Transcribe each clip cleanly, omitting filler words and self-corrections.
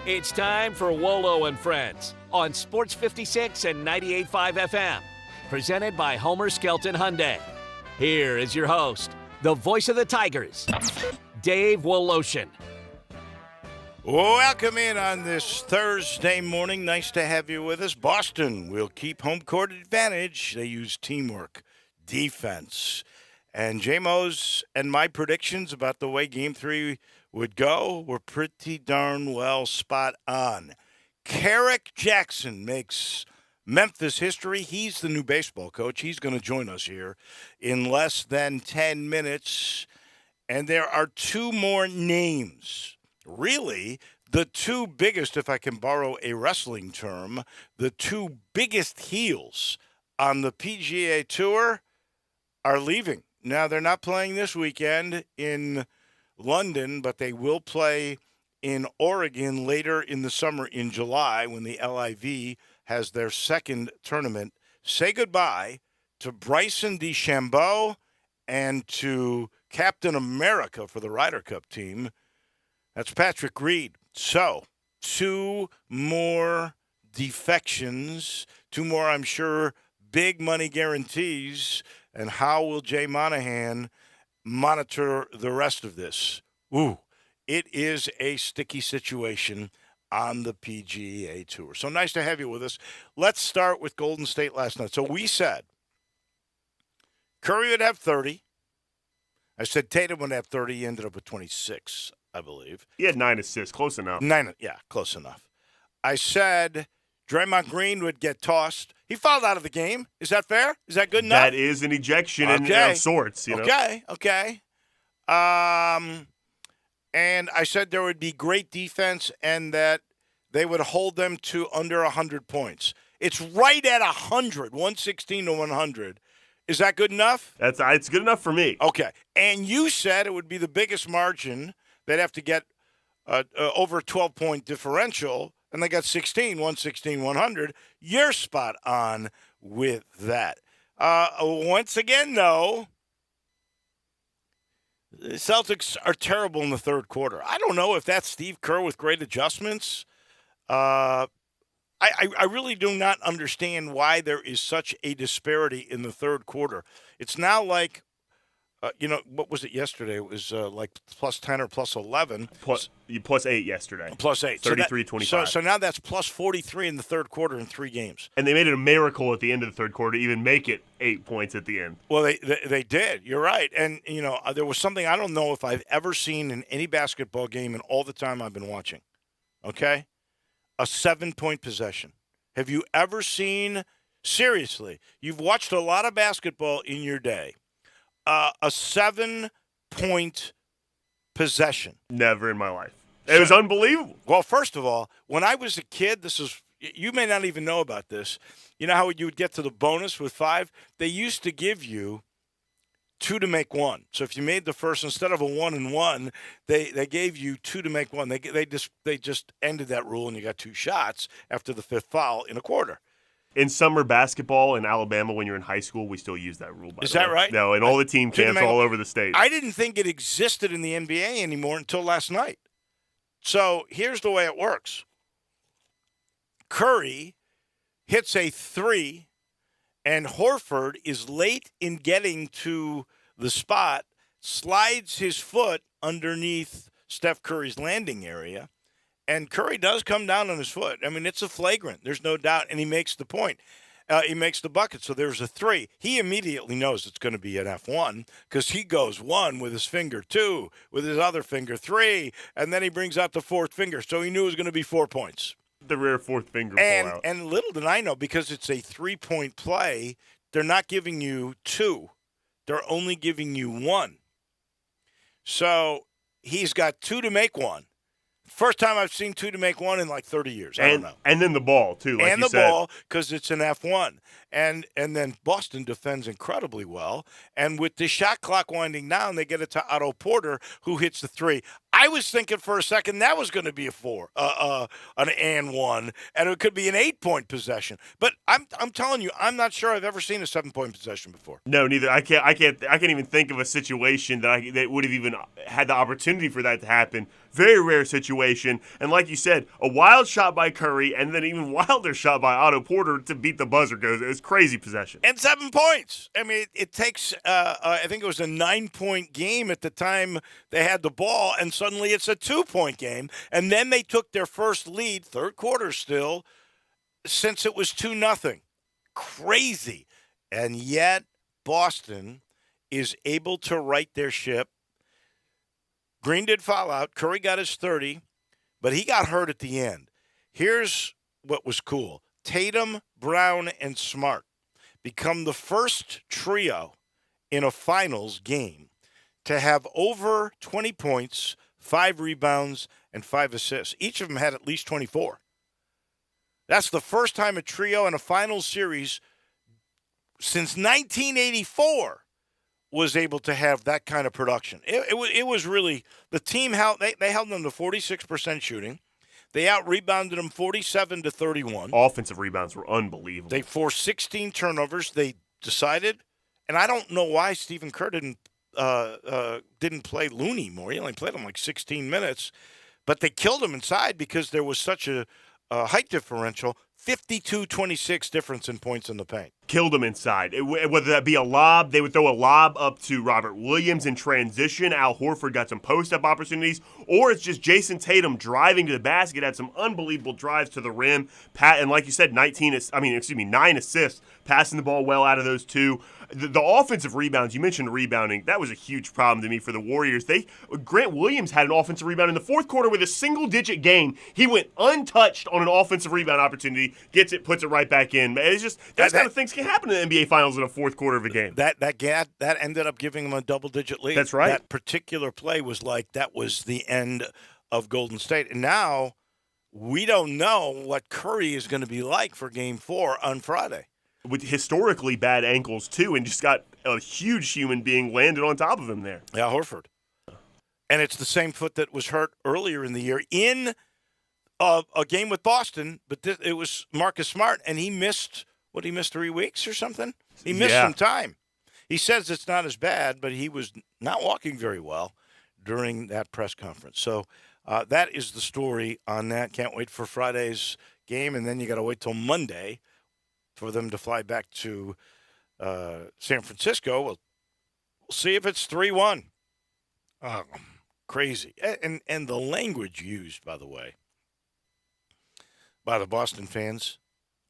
It's time for Wolo and Friends on Sports 56 and 98.5 FM. Presented by Homer Skelton Hyundai. Here is your host, the voice of the Tigers, Dave Woloshin. Welcome in on this Thursday morning. Nice to have you with us. Boston will keep home court advantage. They use teamwork, defense. And J-Mo's and my predictions about the way Game 3 would go were pretty darn well spot on. Carrick Jackson makes Memphis history. He's the new baseball coach. He's going to join us here in less than 10 minutes. And there are two more names. Really, the two biggest, if I can borrow a wrestling term, the two biggest heels on the PGA Tour are leaving. Now, they're not playing this weekend in London, but they will play in Oregon later in the summer in July when the LIV has their second tournament. Say goodbye to Bryson DeChambeau and to Captain America for the Ryder Cup team. That's Patrick Reed. So, two more defections, two more, I'm sure, big money guarantees. And how will Jay Monahan monitor the rest of this? Ooh, it is a sticky situation on the PGA Tour. So nice to have you with us. Let's start with Golden State last night. So we said Curry would have 30. I said Tatum would have 30. He ended up with 26, I believe. He had 9 assists. Close enough. Yeah, close enough. I said Draymond Green would get tossed. He fouled out of the game. Is that fair? Is that good enough? That is an ejection of sorts. You know? Okay. And I said there would be great defense and that they would hold them to under 100 points. It's right at 100, 116 to 100. Is that good enough? It's good enough for me. Okay. And you said it would be the biggest margin. They'd have to get over a 12-point differential, and they got 16, 116, 100. You're spot on with that. Once again, though, the Celtics are terrible in the third quarter. I don't know if that's Steve Kerr with great adjustments. I really do not understand why there is such a disparity in the third quarter. It's now like, what was it yesterday? It was like plus 10 or plus 11. Plus 8 yesterday. Plus 8. 33-25. So now that's plus 43 in the third quarter in 3 games. And they made it a miracle at the end of the third quarter to even make it 8 points at the end. Well, they did. You're right. And, there was something I don't know if I've ever seen in any basketball game in all the time I've been watching. Okay? A 7-point possession. Have you ever seen, seriously, you've watched a lot of basketball in your day, a 7-point possession? Never in my life. It was unbelievable. Well, first of all, when I was a kid, you may not even know about this. You know how you would get to the bonus with 5? They used to give you 2 to make 1. So if you made the first, instead of a 1 and 1, they gave you 2 to make 1. They just ended that rule, and you got 2 shots after the 5th foul in a quarter. In summer basketball in Alabama, when you're in high school, we still use that rule. Is that right? No, and all the team camps all over the state. I didn't think it existed in the NBA anymore until last night. So here's the way it works. Curry hits a 3, and Horford is late in getting to the spot, slides his foot underneath Steph Curry's landing area, and Curry does come down on his foot. I mean, it's a flagrant. There's no doubt, and he makes the point. He makes the bucket, so there's a 3. He immediately knows it's going to be an F1 because he goes 1 with his finger, 2 with his other finger, 3, and then he brings out the 4th finger. So he knew it was going to be 4 points. The rare 4th finger pull out. And little did I know, because it's a 3-point play, they're not giving you 2. They're only giving you 1. So he's got 2 to make 1. First time I've seen 2 to make 1 in like 30 years. I don't know. And then the ball, too, like you said. And the ball, because it's an F1. And then Boston defends incredibly well. And with the shot clock winding down, they get it to Otto Porter, who hits the 3. I I was thinking for a second that was going to be an and one, and it could be an 8-point possession. But I'm telling you, I'm not sure I've ever seen a 7-point possession before. No, neither. I can't even think of a situation that would have even had the opportunity for that to happen. Very rare situation. And like you said, a wild shot by Curry and then even wilder shot by Otto Porter to beat the buzzer goes. It was crazy possession. And 7 points. I mean, it takes, I think it was a 9-point game at the time they had the ball, and suddenly it's a 2-point game. And then they took their first lead, third quarter still, since it was 2-0. Crazy. And yet Boston is able to right their ship. Green did foul out. Curry got his 30, but he got hurt at the end. Here's what was cool. Tatum, Brown, and Smart become the first trio in a finals game to have over 20 points, 5 rebounds, and 5 assists. Each of them had at least 24. That's the first time a trio in a finals series since 1984 was able to have that kind of production. It was really, the team held them to 46% shooting. They out-rebounded them 47-31. Offensive rebounds were unbelievable. They forced 16 turnovers. They decided, and I don't know why Stephen Kerr didn't play Looney more. He only played him like 16 minutes. But they killed him inside because there was such a height differential, 52-26 difference in points in the paint. Killed him inside. Whether that be a lob, they would throw a lob up to Robert Williams in transition. Al Horford got some post-up opportunities. Or it's just Jason Tatum driving to the basket, had some unbelievable drives to the rim. And like you said, 9 assists, passing the ball well out of those two. The offensive rebounds, you mentioned rebounding, that was a huge problem to me for the Warriors. Grant Williams had an offensive rebound in the fourth quarter with a single-digit gain. He went untouched on an offensive rebound opportunity, gets it, puts it right back in. It's just those kind of things can happen in the NBA Finals in a fourth quarter of a game. That ended up giving them a double-digit lead. That's right. That particular play was like that was the end of Golden State. And now we don't know what Curry is going to be like for Game 4 on Friday. With historically bad ankles, too, and just got a huge human being landed on top of him there. Yeah, Horford. And it's the same foot that was hurt earlier in the year in a game with Boston, but it was Marcus Smart, and he missed 3 weeks or something? He missed some time. He says it's not as bad, but he was not walking very well during that press conference. So that is the story on that. Can't wait for Friday's game, and then you got to wait till Monday for them to fly back to San Francisco. We'll see if it's 3-1. Crazy. And the language used, by the way, by the Boston fans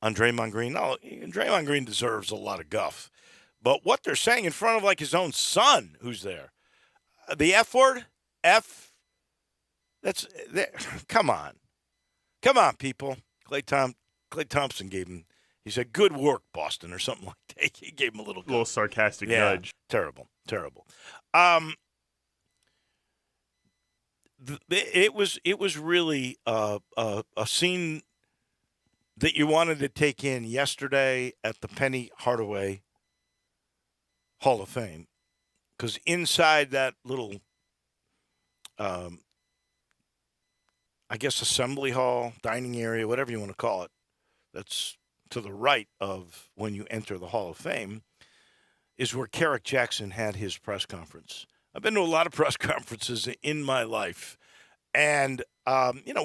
on Draymond Green. No, Draymond Green deserves a lot of guff. But what they're saying in front of like his own son who's there. The F word, come on. Come on, people. Klay Thompson gave him, he said, good work, Boston, or something like that. He gave him a little sarcastic nudge. Terrible. It was really a scene that you wanted to take in yesterday at the Penny Hardaway Hall of Fame, because inside that little, I guess, assembly hall, dining area, whatever you want to call it, that's to the right of when you enter the Hall of Fame, is where Kerrick Jackson had his press conference. I've been to a lot of press conferences in my life, and,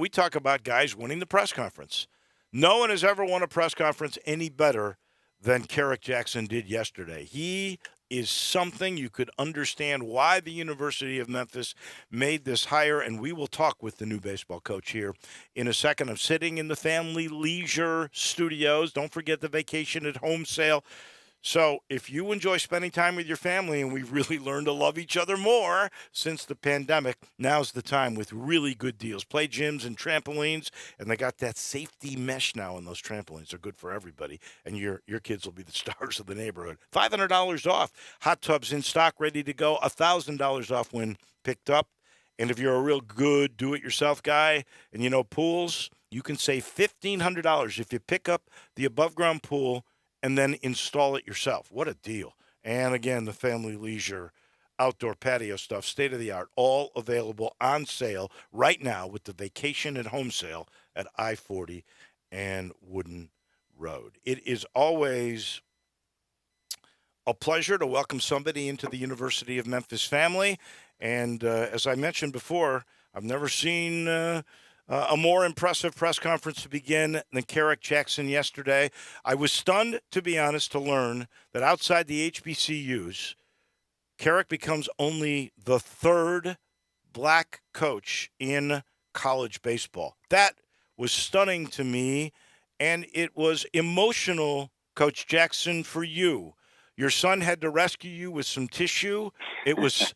we talk about guys winning the press conference. No one has ever won a press conference any better than Kerrick Jackson did yesterday. He is something. You could understand why the University of Memphis made this hire, and we will talk with the new baseball coach here in a second. I'm sitting in the Family Leisure Studios. Don't forget the vacation at home sale. So if you enjoy spending time with your family, and we've really learned to love each other more since the pandemic, now's the time with really good deals. Play gyms and trampolines, and they got that safety mesh now in those trampolines. They're good for everybody, and your kids will be the stars of the neighborhood. $500 off. Hot tubs in stock, ready to go. $1,000 off when picked up. And if you're a real good do-it-yourself guy and you know pools, you can save $1,500 if you pick up the above-ground pool and then install it yourself. What a deal. And again, the Family Leisure outdoor patio stuff, state of the art, all available on sale right now with the Vacation at Home sale at I-40 and Wooden Road. It is always a pleasure to welcome somebody into the University of Memphis family. And as I mentioned before, I've never seen a more impressive press conference to begin than Carrick Jackson yesterday. I was stunned, to be honest, to learn that outside the HBCUs, Carrick becomes only the third black coach in college baseball. That was stunning to me, and it was emotional, Coach Jackson, for you. Your son had to rescue you with some tissue. It was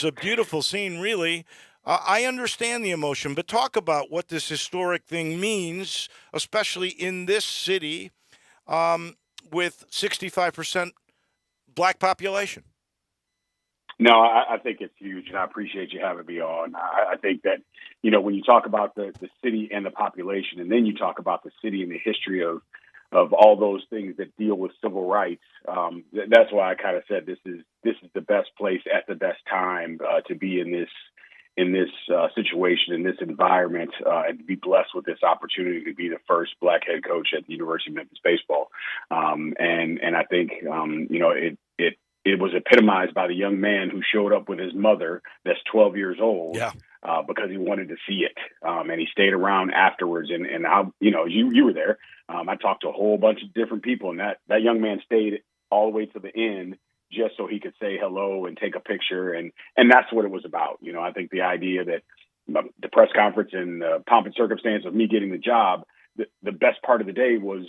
a beautiful scene, really. I understand the emotion, but talk about what this historic thing means, especially in this city with 65% black population. No, I think it's huge, and I appreciate you having me on. I think that, when you talk about the city and the population, and then you talk about the city and the history of all those things that deal with civil rights, that's why I kind of said this is the best place at the best time to be in this situation, in this environment, and to be blessed with this opportunity to be the first black head coach at the University of Memphis baseball. And I think, it was epitomized by the young man who showed up with his mother that's 12 years old. Yeah. Because he wanted to see it. And he stayed around afterwards. And I, you were there. I talked to a whole bunch of different people, and that young man stayed all the way to the end just so he could say hello and take a picture. And that's what it was about. I think the idea that the press conference and the pomp and circumstance of me getting the job, the best part of the day was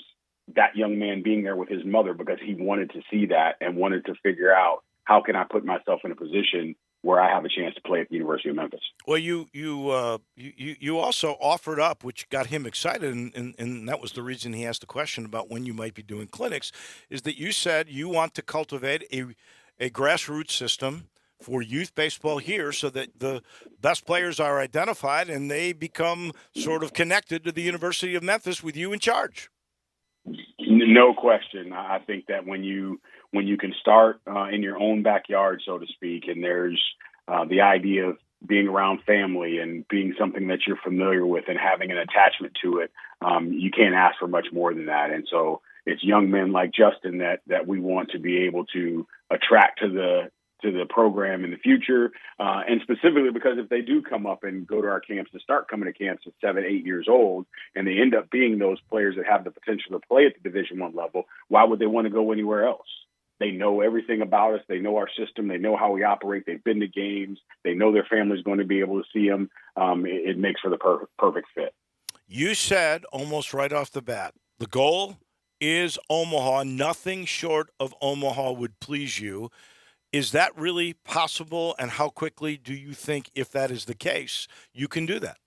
that young man being there with his mother, because he wanted to see that and wanted to figure out, how can I put myself in a position where I have a chance to play at the University of Memphis. Well, you also offered up, which got him excited, and that was the reason he asked the question about when you might be doing clinics, is that you said you want to cultivate a grassroots system for youth baseball here so that the best players are identified and they become sort of connected to the University of Memphis with you in charge. No question. I think that when you can start in your own backyard, so to speak, and there's the idea of being around family and being something that you're familiar with and having an attachment to it, you can't ask for much more than that. And so it's young men like Justin that we want to be able to attract to the program in the future, and specifically because if they do come up and go to our camps, to start coming to camps at 7, 8 years old, and they end up being those players that have the potential to play at the Division I level, why would they want to go anywhere else? They know everything about us. They know our system. They know how we operate. They've been to games. They know their family's going to be able to see them. It makes for the perfect fit. You said almost right off the bat, the goal is Omaha. Nothing short of Omaha would please you. Is that really possible, and how quickly do you think, if that is the case, you can do that?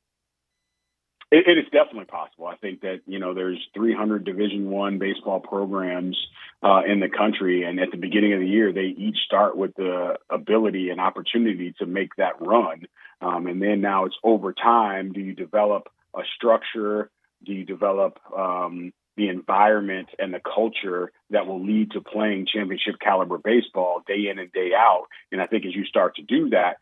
It is definitely possible. I think that, there's 300 Division I baseball programs in the country, and at the beginning of the year, they each start with the ability and opportunity to make that run. And then now it's over time. Do you develop a structure? Do you develop the environment and the culture that will lead to playing championship caliber baseball day in and day out? And I think as you start to do that,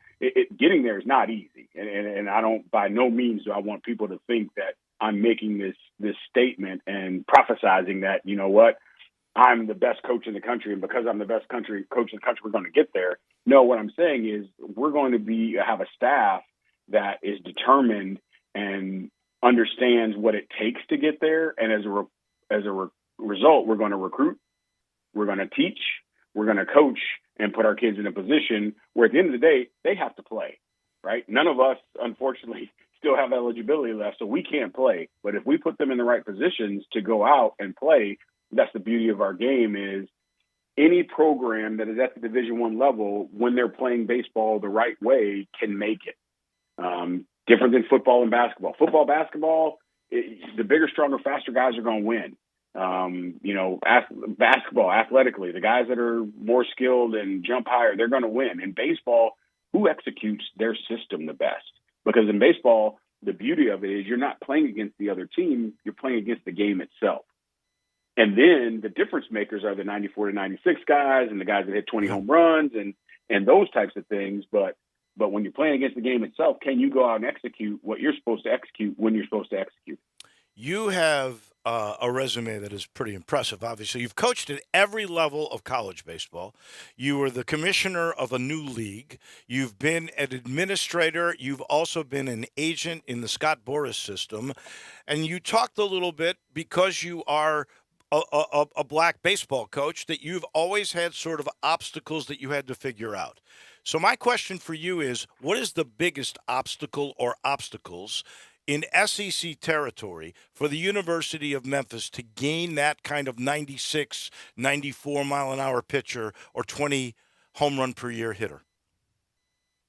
getting there is not easy. And I don't, by no means do I want people to think that I'm making this statement and prophesizing that, I'm the best coach in the country, and because I'm the best coach in the country, we're going to get there. No, what I'm saying is we're going to have a staff that is determined and understands what it takes to get there. And as a result, we're going to recruit, we're going to teach, we're going to coach, and put our kids in a position where at the end of the day, they have to play, right? None of us, unfortunately, still have eligibility left, so we can't play. But if we put them in the right positions to go out and play, that's the beauty of our game, is any program that is at the Division I level, when they're playing baseball the right way, can make it. Different than football and basketball. Basketball, the bigger, stronger, faster guys are going to win. Basketball, athletically, the guys that are more skilled and jump higher, they're going to win. In baseball, who executes their system the best? Because in baseball, the beauty of it is you're not playing against the other team, you're playing against the game itself. And then the difference makers are the 94 to 96 guys and the guys that hit 20 home runs. And and those types of things. But when you're playing against the game itself, can you go out and execute what you're supposed to execute when you're supposed to execute? You have a resume that is pretty impressive. Obviously, you've coached at every level of college baseball. You were the commissioner of a new league. You've been an administrator. You've also been an agent in the Scott Boras system. And you talked a little bit, because you are a black baseball coach, that you've always had sort of obstacles that you had to figure out. So my question for you is, what is the biggest obstacle or obstacles in SEC territory for the University of Memphis to gain that kind of 96, 94 mile an hour pitcher or 20 home run per year hitter?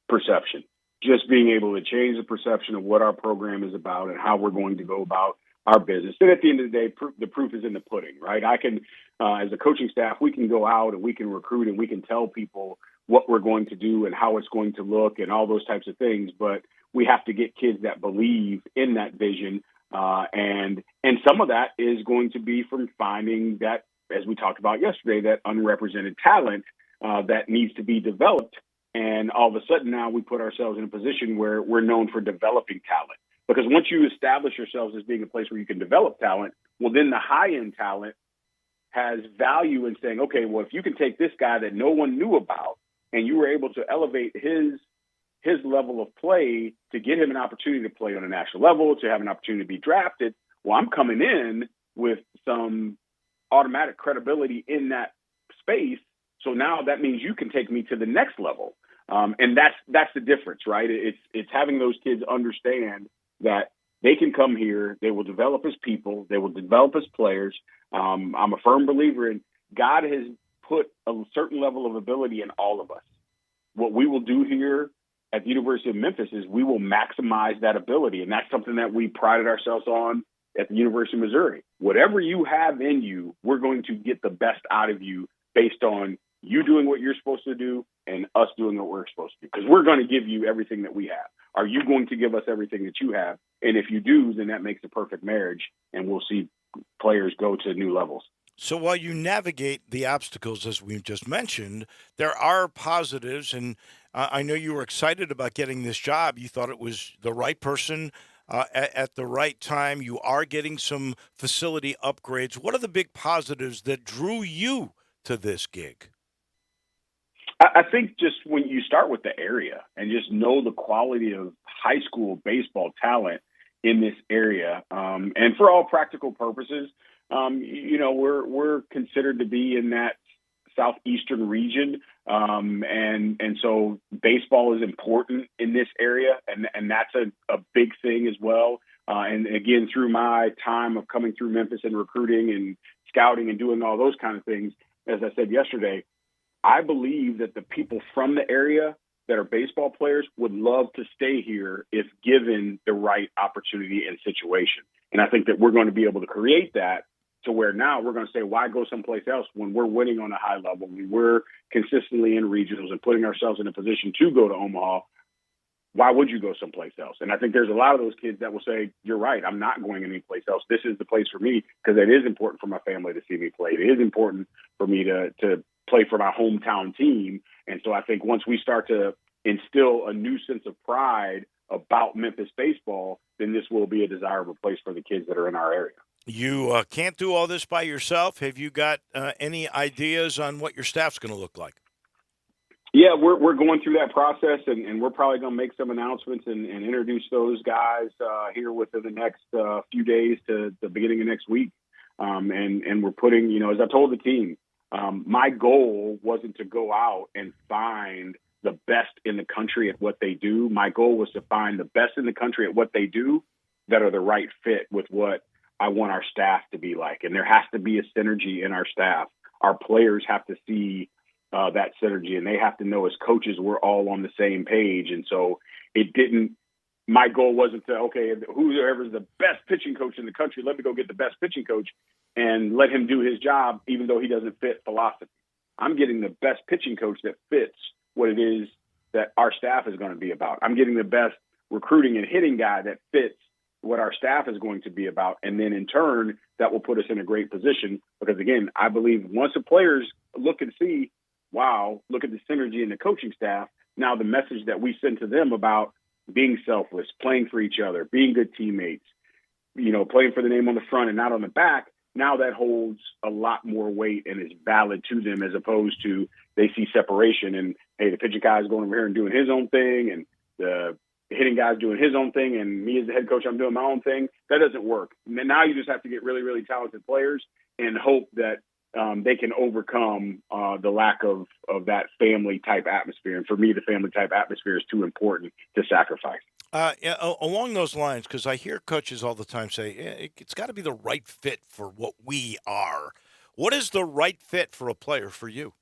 Perception. Just being able to change the perception of what our program is about and how we're going to go about our business. And at the end of the day, the proof is in the pudding, right? I can, as a coaching staff, we can go out and we can recruit and we can tell people what we're going to do and how it's going to look and all those types of things. But we have to get kids that believe in that vision. And some of that is going to be from finding that, as we talked about yesterday, that unrepresented talent that needs to be developed. And all of a sudden now we put ourselves in a position where we're known for developing talent. Because once you establish yourselves as being a place where you can develop talent, well, then the high-end talent has value in saying, okay, well, if you can take this guy that no one knew about and you were able to elevate his level of play to get him an opportunity to play on a national level, to have an opportunity to be drafted, well, I'm coming in with some automatic credibility in that space. So now that means you can take me to the next level. And that's the difference, right? It's having those kids understand that they can come here, they will develop as people, they will develop as players. I'm a firm believer in God has put a certain level of ability in all of us. What we will do here at the University of Memphis is we will maximize that ability. And that's something that we prided ourselves on at the University of Missouri. Whatever you have in you, we're going to get the best out of you based on you doing what you're supposed to do and us doing what we're supposed to do. Because we're going to give you everything that we have. Are you going to give us everything that you have? And if you do, then that makes a perfect marriage, and we'll see players go to new levels. So while you navigate the obstacles, as we've just mentioned, there are positives. And I know you were excited about getting this job. You thought it was the right person at the right time. You are getting some facility upgrades. What are the big positives that drew you to this gig? I think just when you start with the area and just know the quality of high school baseball talent in this area, and for all practical purposes, we're considered to be in that southeastern region, and so baseball is important in this area, and that's a big thing as well. And again, through my time of coming through Memphis and recruiting and scouting and doing all those kind of things, as I said yesterday, I believe that the people from the area that are baseball players would love to stay here if given the right opportunity and situation. And I think that we're going to be able to create that to where now we're going to say, why go someplace else when we're winning on a high level, when we're consistently in regionals and putting ourselves in a position to go to Omaha? Why would you go someplace else? And I think there's a lot of those kids that will say, you're right, I'm not going anyplace else. This is the place for me, because it is important for my family to see me play. It is important for me to play for my hometown team. And so I think once we start to instill a new sense of pride about Memphis baseball, then this will be a desirable place for the kids that are in our area. You can't do all this by yourself. Have you got any ideas on what your staff's going to look like? Yeah, we're going through that process, and we're probably going to make some announcements and introduce those guys here within the next few days to the beginning of next week. And we're putting, as I told the team, my goal wasn't to go out and find the best in the country at what they do. My goal was to find the best in the country at what they do that are the right fit with what I want our staff to be like. And there has to be a synergy in our staff. Our players have to see that synergy, and they have to know as coaches we're all on the same page. And so my goal wasn't to, okay, whoever's the best pitching coach in the country, let me go get the best pitching coach and let him do his job, even though he doesn't fit philosophy. I'm getting the best pitching coach that fits what it is that our staff is going to be about. I'm getting the best recruiting and hitting guy that fits what our staff is going to be about. And then in turn, that will put us in a great position because, again, I believe once the players look and see wow, look at the synergy in the coaching staff. Now the message that we send to them about being selfless, playing for each other, being good teammates, playing for the name on the front and not on the back, now that holds a lot more weight and is valid to them, as opposed to they see separation and, hey, the pitching guy is going over here and doing his own thing, and the hitting guy's doing his own thing, and me as the head coach, I'm doing my own thing. That doesn't work. And then now you just have to get really, really talented players and hope that they can overcome the lack of that family type atmosphere. And for me, the family type atmosphere is too important to sacrifice. Along those lines, because I hear coaches all the time say, it's got to be the right fit for what we are. What is the right fit for a player for you?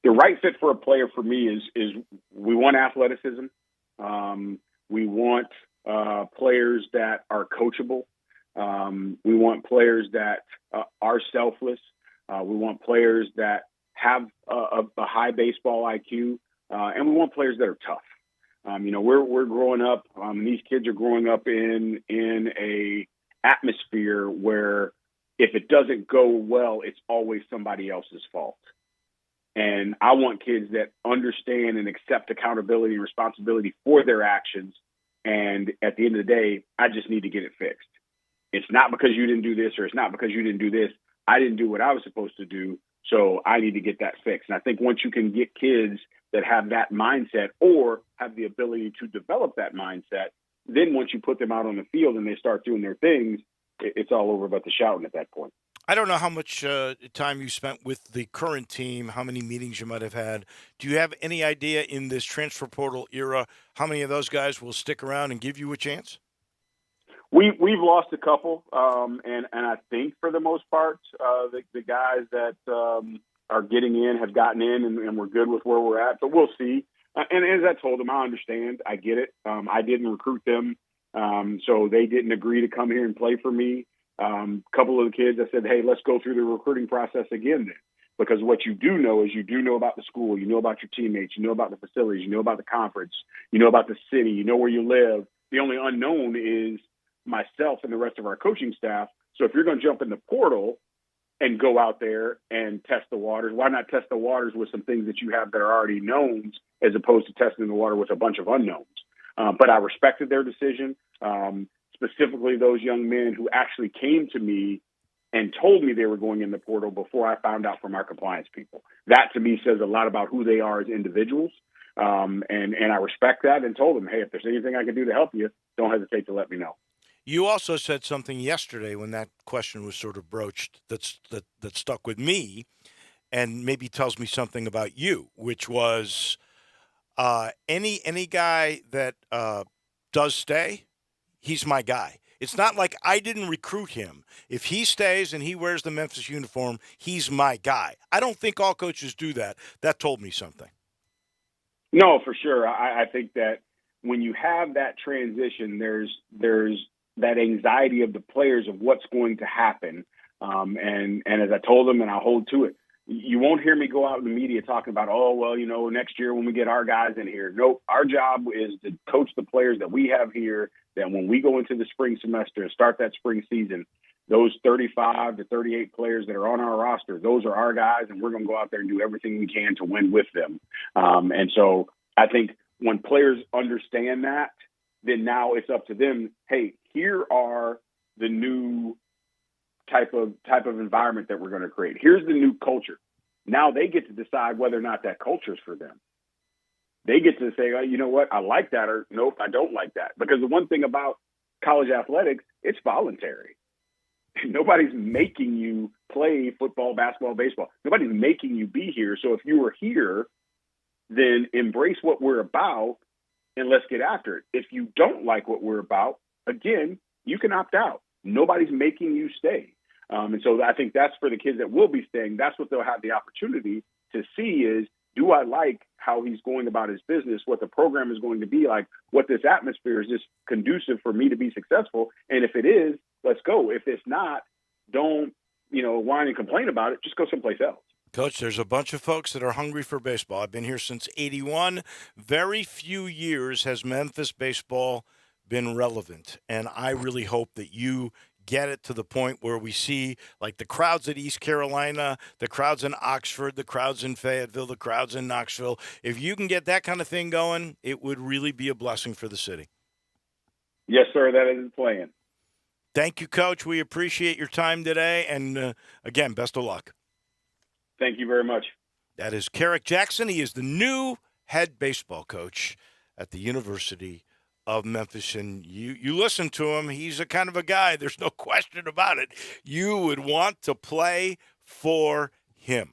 The right fit for a player for me is we want athleticism. We want players that are coachable. We want players that are selfless. We want players that have a high baseball IQ, and we want players that are tough. We're growing up. These kids are growing up in a atmosphere where if it doesn't go well, it's always somebody else's fault. And I want kids that understand and accept accountability and responsibility for their actions. And at the end of the day, I just need to get it fixed. It's not because you didn't do this, or it's not because you didn't do this. I didn't do what I was supposed to do, so I need to get that fixed. And I think once you can get kids that have that mindset or have the ability to develop that mindset, then once you put them out on the field and they start doing their things, it's all over but the shouting at that point. I don't know how much time you spent with the current team, how many meetings you might have had. Do you have any idea in this transfer portal era how many of those guys will stick around and give you a chance? We've lost a couple, and I think for the most part, the guys that are getting in have gotten in, and we're good with where we're at. But we'll see. And as I told them, I understand. I get it. I didn't recruit them, so they didn't agree to come here and play for me. A couple of the kids, I said, hey, let's go through the recruiting process again then. Because what you do know is you do know about the school, you know about your teammates, you know about the facilities, you know about the conference, you know about the city, you know where you live. The only unknown is myself and the rest of our coaching staff. So if you're going to jump in the portal and go out there and test the waters, why not test the waters with some things that you have that are already knowns as opposed to testing the water with a bunch of unknowns? But I respected their decision, specifically those young men who actually came to me and told me they were going in the portal before I found out from our compliance people. That to me says a lot about who they are as individuals. And I respect that and told them, hey, if there's anything I can do to help you, don't hesitate to let me know. You also said something yesterday when that question was sort of broached that stuck with me and maybe tells me something about you, which was any guy that does stay, he's my guy. It's not like I didn't recruit him. If he stays and he wears the Memphis uniform, he's my guy. I don't think all coaches do that. That told me something. No, for sure. I think that when you have that transition, there's that anxiety of the players of what's going to happen. And as I told them, and I'll hold to it, you won't hear me go out in the media talking about, oh, well, next year when we get our guys in here. Nope. Our job is to coach the players that we have here, that when we go into the spring semester and start that spring season, those 35 to 38 players that are on our roster, those are our guys, and we're going to go out there and do everything we can to win with them. And so I think when players understand that, then now it's up to them. Hey, here are the new type of environment that we're going to create. Here's the new culture. Now they get to decide whether or not that culture is for them. They get to say, oh, you know what, I like that, or nope, I don't like that. Because the one thing about college athletics, it's voluntary. Nobody's making you play football, basketball, baseball. Nobody's making you be here. So if you were here, then embrace what we're about and let's get after it. If you don't like what we're about, again, you can opt out. Nobody's making you stay. And so I think that's for the kids that will be staying. That's what they'll have the opportunity to see is, do I like how he's going about his business, what the program is going to be like, what this atmosphere is just conducive for me to be successful? And if it is, let's go. If it's not, don't, whine and complain about it. Just go someplace else. Coach, there's a bunch of folks that are hungry for baseball. I've been here since '81. Very few years has Memphis baseball been relevant, and I really hope that you get it to the point where we see like the crowds at East Carolina, the crowds in Oxford, the crowds in Fayetteville, the crowds in Knoxville. If you can get that kind of thing going, it would really be a blessing for the city. Yes, sir. That is the plan. Thank you, Coach. We appreciate your time today. And, again, best of luck. Thank you very much. That is Carrick Jackson. He is the new head baseball coach at the University of Memphis. And you listen to him. He's a kind of a guy, there's no question about it, you would want to play for him.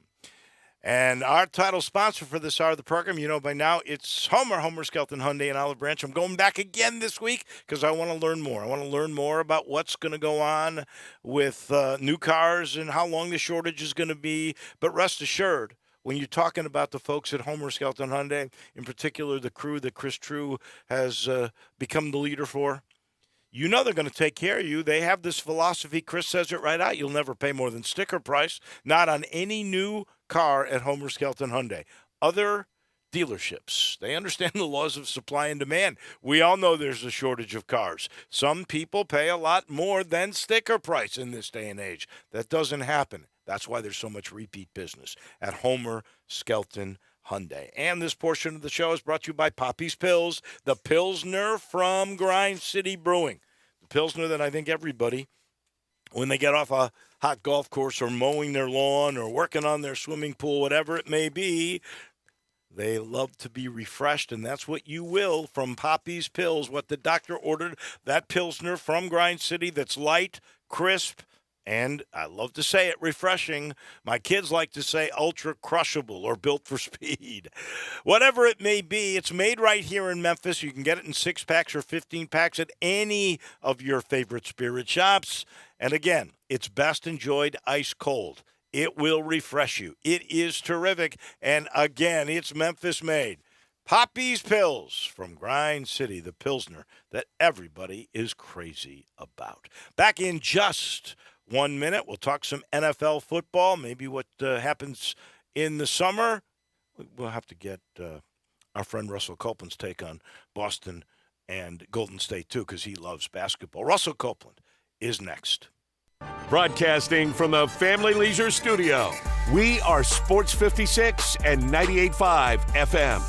And our title sponsor for this hour of the program, you know by now, it's Homer Skelton Hyundai in Olive Branch. I'm going back again this week because I want to learn more. I want to learn more about what's going to go on with new cars and how long the shortage is going to be. But rest assured, when you're talking about the folks at Homer Skelton Hyundai, in particular the crew that Chris True has become the leader for, you know they're going to take care of you. They have this philosophy. Chris says it right out. You'll never pay more than sticker price, not on any new car at Homer Skelton Hyundai. Other dealerships, they understand the laws of supply and demand. We all know there's a shortage of cars. Some people pay a lot more than sticker price in this day and age. That doesn't happen. That's why there's so much repeat business at Homer Skelton Hyundai. And this portion of the show is brought to you by Poppy's Pills, the Pilsner from Grind City Brewing. The Pilsner that I think everybody, when they get off a hot golf course or mowing their lawn or working on their swimming pool, whatever it may be, they love to be refreshed, and that's what you will from Poppy's Pills, what the doctor ordered, that Pilsner from Grind City that's light, crisp, and I love to say it, refreshing. My kids like to say ultra crushable or built for speed. Whatever it may be, it's made right here in Memphis. You can get it in 6-packs or 15-packs at any of your favorite spirit shops. And again, it's best enjoyed ice cold. It will refresh you. It is terrific. And again, it's Memphis made. Poppy's Pills from Grind City, the Pilsner that everybody is crazy about. Back in just 1 minute, we'll talk some NFL football, maybe what happens in the summer. We'll have to get our friend Russell Copeland's take on Boston and Golden State, too, because he loves basketball. Russell Copeland is next. Broadcasting from the Family Leisure Studio, we are Sports 56 and 98.5 FM.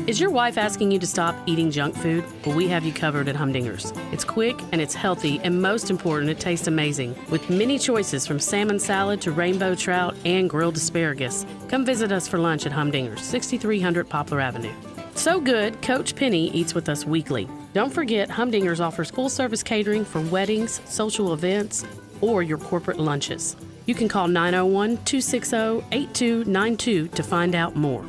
Is your wife asking you to stop eating junk food? Well, we have you covered at Humdinger's. It's quick and it's healthy, and most important, it tastes amazing. With many choices from salmon salad to rainbow trout and grilled asparagus. Come visit us for lunch at Humdinger's, 6300 Poplar Avenue. So good, Coach Penny eats with us weekly. Don't forget, Humdinger's offers full-service catering for weddings, social events, or your corporate lunches. You can call 901-260-8292 to find out more.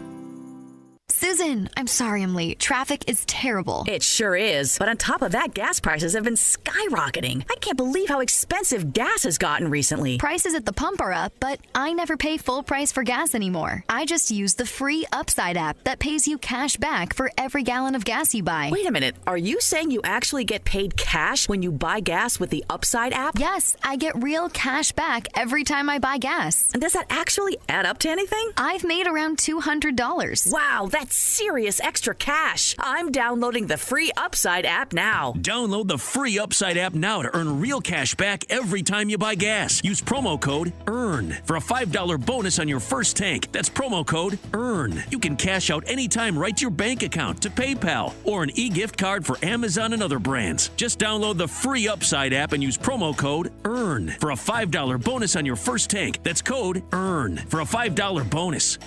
Susan, I'm sorry I'm late. Traffic is terrible. It sure is. But on top of that, gas prices have been skyrocketing. I can't believe how expensive gas has gotten recently. Prices at the pump are up, but I never pay full price for gas anymore. I just use the free Upside app that pays you cash back for every gallon of gas you buy. Wait a minute. Are you saying you actually get paid cash when you buy gas with the Upside app? Yes, I get real cash back every time I buy gas. And does that actually add up to anything? I've made around $200. Wow, that's serious extra cash. I'm downloading the free Upside app now. Download the free Upside app now to earn real cash back every time you buy gas. Use promo code EARN for a $5 bonus on your first tank. That's promo code EARN. You can cash out anytime right to your bank account, to PayPal, or an e-gift card for Amazon and other brands. Just download the free Upside app and use promo code EARN for a $5 bonus on your first tank. That's code EARN for a $5 bonus.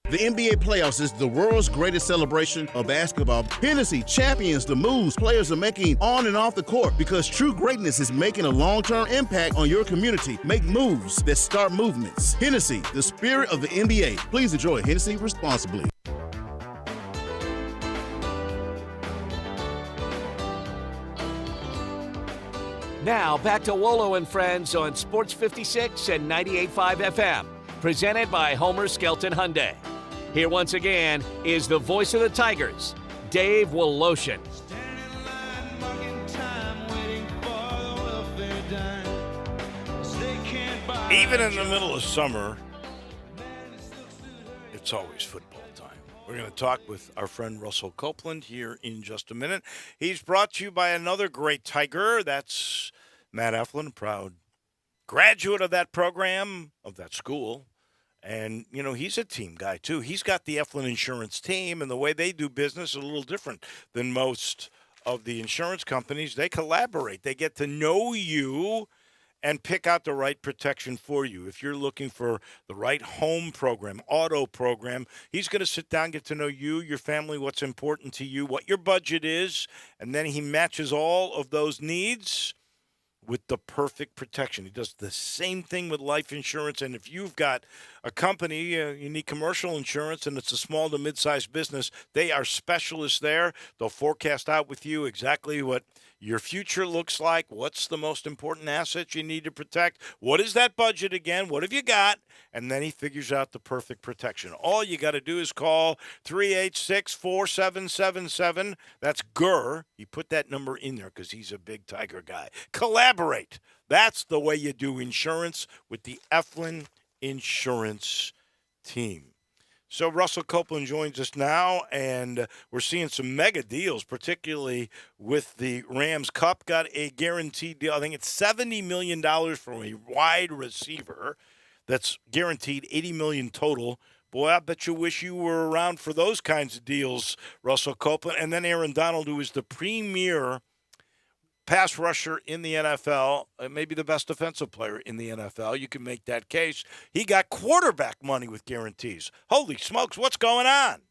The NBA playoffs is the world's greatest celebration of basketball. Hennessy champions the moves players are making on and off the court, because true greatness is making a long-term impact on your community. Make moves that start movements. Hennessy, the spirit of the NBA. Please enjoy Hennessy responsibly. Now back to Wolo and Friends on Sports 56 and 98.5 FM, presented by Homer Skelton Hyundai. Here once again is the voice of the Tigers, Dave Woloshin. Even in the middle of summer, it's always football time. We're going to talk with our friend Russell Copeland here in just a minute. He's brought to you by another great Tiger. That's Matt Eflin, proud graduate of that program, of that school. And, you know, he's a team guy, too. He's got the Eflin Insurance team, and the way they do business is a little different than most of the insurance companies. They collaborate. They get to know you and pick out the right protection for you. If you're looking for the right home program, auto program, he's going to sit down, get to know you, your family, what's important to you, what your budget is, and then he matches all of those needs with the perfect protection. He does the same thing with life insurance. And if you've got a company, you need commercial insurance, and it's a small to mid-sized business, they are specialists there. They'll forecast out with you exactly what your future looks like. What's the most important asset you need to protect? What is that budget again? What have you got? And then he figures out the perfect protection. All you got to do is call 386-4777. That's GUR. He put that number in there because he's a big Tiger guy. Collaborate. That's the way you do insurance with the Eflin Insurance team. So Russell Copeland joins us now, and we're seeing some mega deals, particularly with the Rams. Cup got a guaranteed deal. I think it's $70 million from a wide receiver. That's guaranteed $80 million total. Boy, I bet you wish you were around for those kinds of deals, Russell Copeland. And then Aaron Donald, who is the premier pass rusher in the NFL, maybe the best defensive player in the NFL. You can make that case. He got quarterback money with guarantees. Holy smokes, what's going on?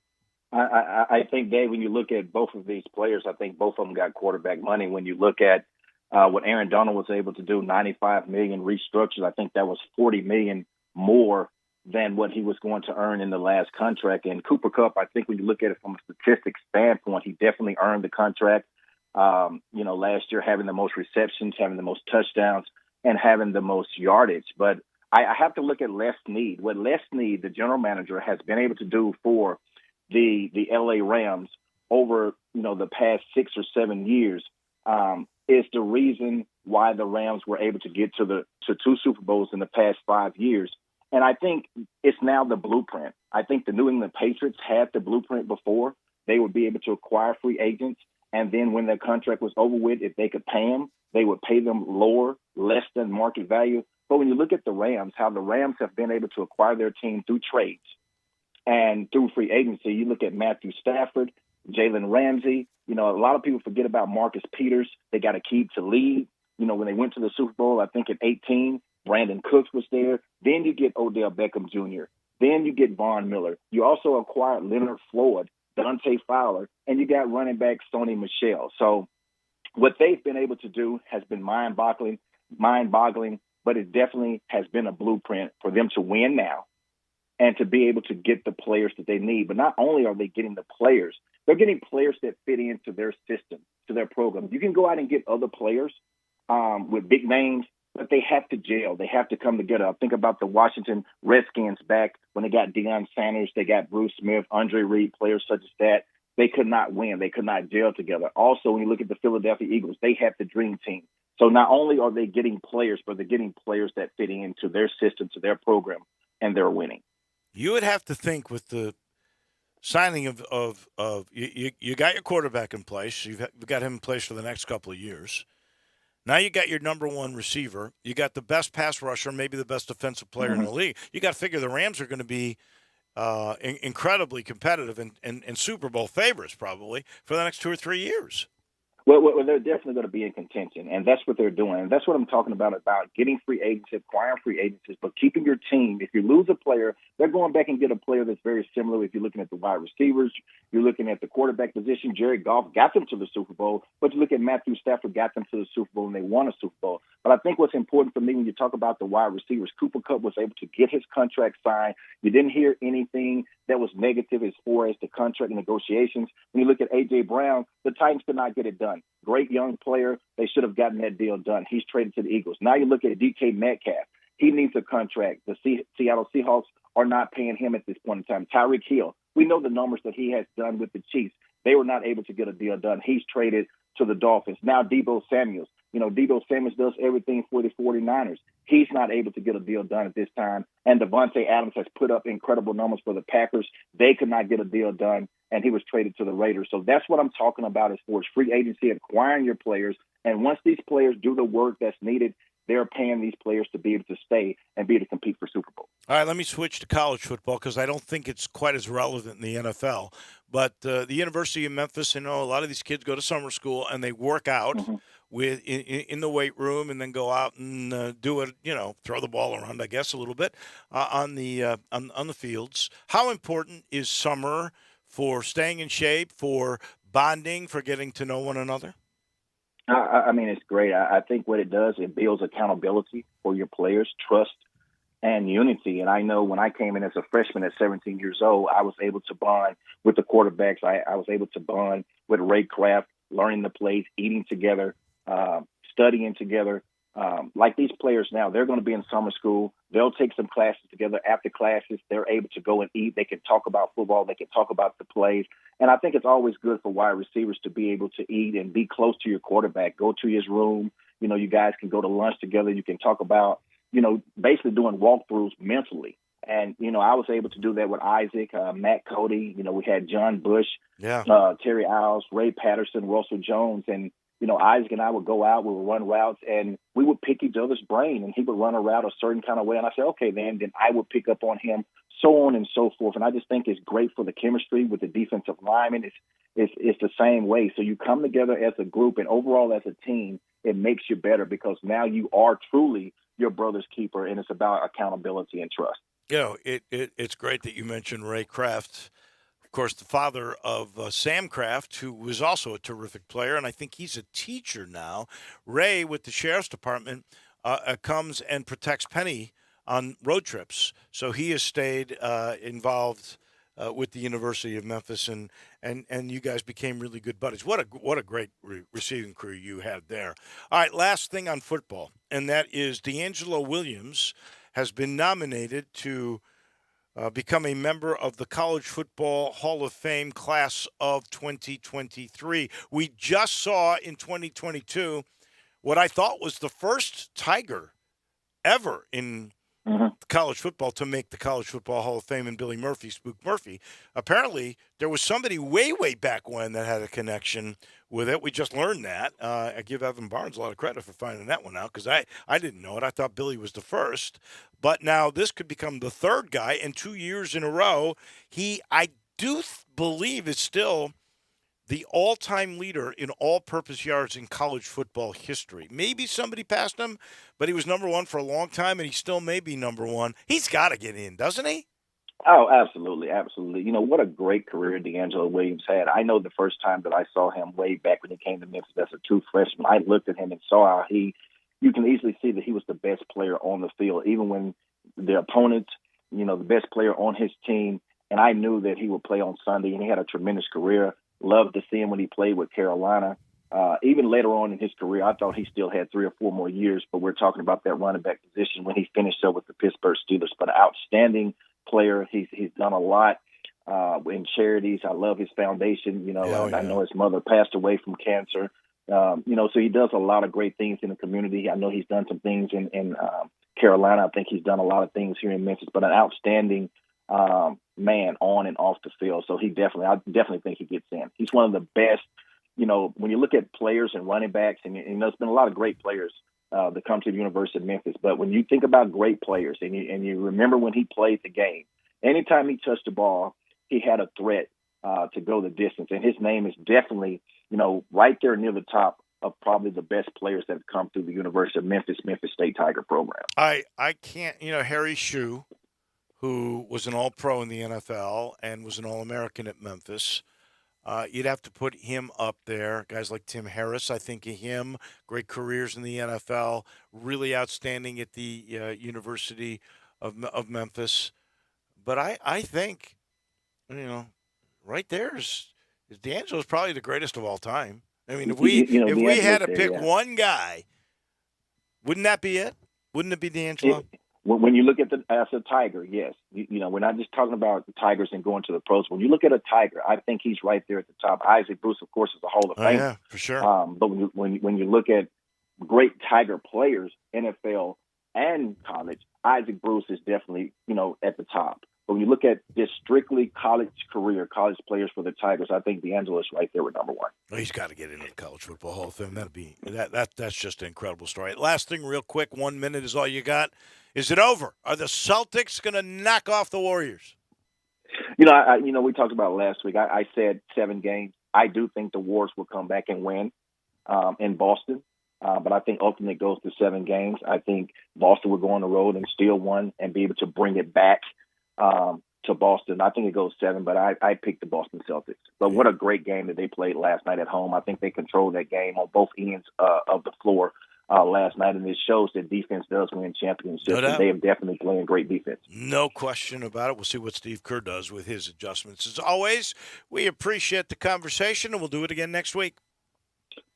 I think, Dave, when you look at both of these players, I think both of them got quarterback money. When you look at what Aaron Donald was able to do, $95 million restructured, I think that was $40 million more than what he was going to earn in the last contract. And Cooper Kupp, I think when you look at it from a statistics standpoint, he definitely earned the contract. Last year having the most receptions, having the most touchdowns, and having the most yardage. But I have to look at Les Snead. What Les Snead, the general manager, has been able to do for the LA Rams over, the past 6 or 7 years is the reason why the Rams were able to get to 2 Super Bowls in the past 5 years. And I think it's now the blueprint. I think the New England Patriots had the blueprint before. They would be able to acquire free agents. And then when their contract was over with, if they could pay them, they would pay them lower, less than market value. But when you look at the Rams, how the Rams have been able to acquire their team through trades and through free agency, you look at Matthew Stafford, Jalen Ramsey. A lot of people forget about Marcus Peters. They got a key to lead. When they went to the Super Bowl, I think in 2018, Brandon Cooks was there. Then you get Odell Beckham Jr. Then you get Von Miller. You also acquired Leonard Floyd, Dante Fowler, and you got running back Sony Michel. So what they've been able to do has been mind-boggling, but it definitely has been a blueprint for them to win now and to be able to get the players that they need. But not only are they getting the players, they're getting players that fit into their system, to their program. You can go out and get other players with big names, but they have to gel. They have to come together. I think about the Washington Redskins back when they got Deion Sanders, they got Bruce Smith, Andre Reed, players such as that. They could not win. They could not gel together. Also, when you look at the Philadelphia Eagles, they had the dream team. So not only are they getting players, but they're getting players that fit into their system, to their program, and they're winning. You would have to think with the signing of you got your quarterback in place. You've got him in place for the next couple of years. Now you got your number one receiver. You got the best pass rusher, maybe the best defensive player in the league. You got to figure the Rams are going to be incredibly competitive and Super Bowl favorites probably for the next 2 or 3 years. Well, they're definitely going to be in contention, and that's what they're doing. And that's what I'm talking about getting free agents, acquiring free agents, but keeping your team. If you lose a player, they're going back and get a player that's very similar. If you're looking at the wide receivers, you're looking at the quarterback position. Jared Goff got them to the Super Bowl, but you look at Matthew Stafford got them to the Super Bowl, and they won a Super Bowl. But I think what's important for me when you talk about the wide receivers, Cooper Kupp was able to get his contract signed. You didn't hear anything that was negative as far as the contract negotiations. When you look at A.J. Brown, the Titans could not get it done. Great young player. They should have gotten that deal done. He's traded to the Eagles. Now you look at DK Metcalf. He needs a contract. The Seattle Seahawks are not paying him at this point in time. Tyreek Hill, we know the numbers that he has done with the Chiefs. They were not able to get a deal done. He's traded to the Dolphins. Now Deebo Samuels. Deebo Samuels does everything for the 49ers. He's not able to get a deal done at this time. And Devontae Adams has put up incredible numbers for the Packers. They could not get a deal done, and he was traded to the Raiders. So that's what I'm talking about as far as free agency, acquiring your players. And once these players do the work that's needed, they're paying these players to be able to stay and be able to compete for Super Bowl. All right, let me switch to college football because I don't think it's quite as relevant in the NFL. But the University of Memphis, a lot of these kids go to summer school and they work out in the weight room and then go out and do it, throw the ball around, I guess, a little bit on the fields. How important is summer for staying in shape, for bonding, for getting to know one another? I mean, it's great. I think what it does, it builds accountability for your players, trust, and unity. And I know when I came in as a freshman at 17 years old, I was able to bond with the quarterbacks. I was able to bond with Ray Kraft, learning the plays, eating together, studying together. Like these players now, they're going to be in summer school. They'll take some classes together. After classes, they're able to go and eat. They can talk about football. They can talk about the plays. And I think it's always good for wide receivers to be able to eat and be close to your quarterback. Go to his room. You guys can go to lunch together. You can talk about, basically doing walkthroughs mentally. And, I was able to do that with Isaac, Matt Cody. We had John Bush, Terry Iles, Ray Patterson, Russell Jones. And, Isaac and I would go out, we would run routes, and we would pick each other's brain. And he would run a route a certain kind of way. And I said, okay, then I would pick up on him, so on and so forth. And I just think it's great for the chemistry with the defensive linemen. It's the same way. So you come together as a group, and overall as a team, it makes you better because now you are truly your brother's keeper, and it's about accountability and trust. It's great that you mentioned Ray Kraft. Of course, the father of Sam Kraft, who was also a terrific player, and I think he's a teacher now. Ray, with the Sheriff's Department, comes and protects Penny on road trips. So he has stayed involved with the University of Memphis, and you guys became really good buddies. What a great receiving crew you had there. All right, last thing on football, and that is D'Angelo Williams has been nominated to become a member of the College Football Hall of Fame class of 2023. We just saw in 2022 what I thought was the first Tiger ever in college football to make the College Football Hall of Fame, and Billy Murphy, Spook Murphy. Apparently, there was somebody way, way back when that had a connection with it. We just learned that. I give Evan Barnes a lot of credit for finding that one out because I didn't know it. I thought Billy was the first. But now this could become the third guy, and 2 years in a row, I do believe is still the all-time leader in all-purpose yards in college football history. Maybe somebody passed him, but he was number one for a long time, and he still may be number one. He's got to get in, doesn't he? Oh, absolutely, absolutely. What a great career D'Angelo Williams had. I know the first time that I saw him way back when he came to Memphis as a true freshman, I looked at him and saw how you can easily see that he was the best player on the field, even when the opponent, the best player on his team, and I knew that he would play on Sunday, and he had a tremendous career. Loved to see him when he played with Carolina. Even later on in his career, I thought he still had 3 or 4 more years, but we're talking about that running back position when he finished up with the Pittsburgh Steelers. But an outstanding player. He's done a lot in charities. I love his foundation. I know his mother passed away from cancer. So he does a lot of great things in the community. I know he's done some things in Carolina. I think he's done a lot of things here in Memphis, but an outstanding man on and off the field. So I definitely think he gets in. He's one of the best, when you look at players and running backs, and there's been a lot of great players that come to the University of Memphis. But when you think about great players and you remember when he played the game, anytime he touched the ball, he had a threat to go the distance. And his name is definitely, right there near the top of probably the best players that have come through the University of Memphis State Tiger program. I can't, Harry Shue, who was an All-Pro in the NFL and was an All-American at Memphis. You'd have to put him up there. Guys like Tim Harris, I think of him. Great careers in the NFL. Really outstanding at the University of Memphis. But I think, right there is D'Angelo's probably the greatest of all time. I mean, if we had to pick one guy, wouldn't that be it? Wouldn't it be D'Angelo? When you look at as a Tiger, yes. We're not just talking about the Tigers and going to the pros. When you look at a Tiger, I think he's right there at the top. Isaac Bruce, of course, is a Hall of Famer. Yeah, for sure. But when you look at great Tiger players, NFL, and college, Isaac Bruce is definitely, at the top. But when you look at just strictly college players for the Tigers, I think D'Angelo is right there with number one. Well, he's got to get into the College Football Hall of Fame. That's just an incredible story. Last thing, real quick, 1 minute is all you got. Is it over? Are the Celtics going to knock off the Warriors? We talked about it last week. I said 7 games. I do think the Warriors will come back and win in Boston. But I think ultimately it goes to 7 games. I think Boston will go on the road and steal one and be able to bring it back to Boston. I think it goes 7, but I picked the Boston Celtics. But what a great game that they played last night at home. I think they controlled that game on both ends of the floor last night, and it shows that defense does win championships. No doubt. And they have definitely playing great defense. No question about it. We'll see what Steve Kerr does with his adjustments. As always, we appreciate the conversation, and we'll do it again next week.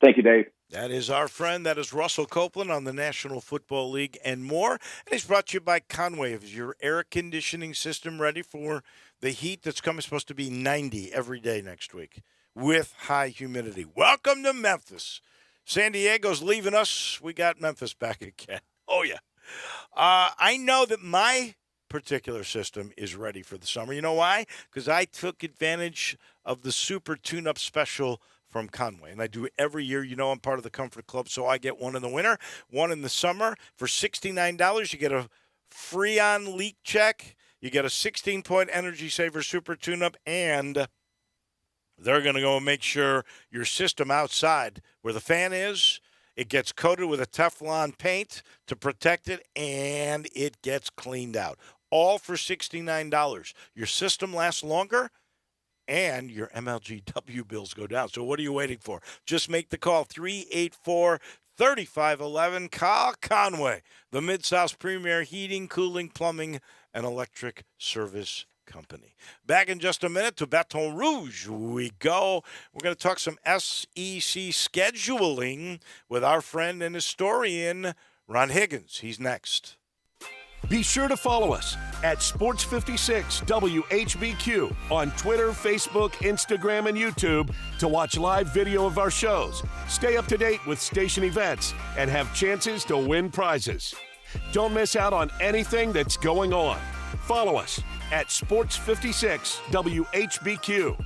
Thank you, Dave. That is our friend. That is Russell Copeland on the National Football League and more. And he's brought to you by Conway. Is your air conditioning system ready for the heat that's coming? It's supposed to be 90 every day next week with high humidity. Welcome to Memphis. San Diego's leaving us. We got Memphis back again. Oh, yeah. I know that my particular system is ready for the summer. You know why? Because I took advantage of the Super Tune-Up Special from Conway, and I do it every year. I'm part of the Comfort Club, so I get one in the winter, one in the summer. For $69, you get a Freon leak check, you get a 16-point Energy Saver Super Tune-Up, and they're going to go and make sure your system outside where the fan is, it gets coated with a Teflon paint to protect it, and it gets cleaned out. All for $69. Your system lasts longer, and your MLGW bills go down. So what are you waiting for? Just make the call, 384-3511. Call Conway, the Mid-South's premier heating, cooling, plumbing, and electric service company. Back in just a minute to Baton Rouge we go. We're going to talk some SEC scheduling with our friend and historian, Ron Higgins. He's next. Be sure to follow us at Sports56 WHBQ on Twitter, Facebook, Instagram, and YouTube to watch live video of our shows, stay up to date with station events, and have chances to win prizes. Don't miss out on anything that's going on. Follow us at Sports56 WHBQ.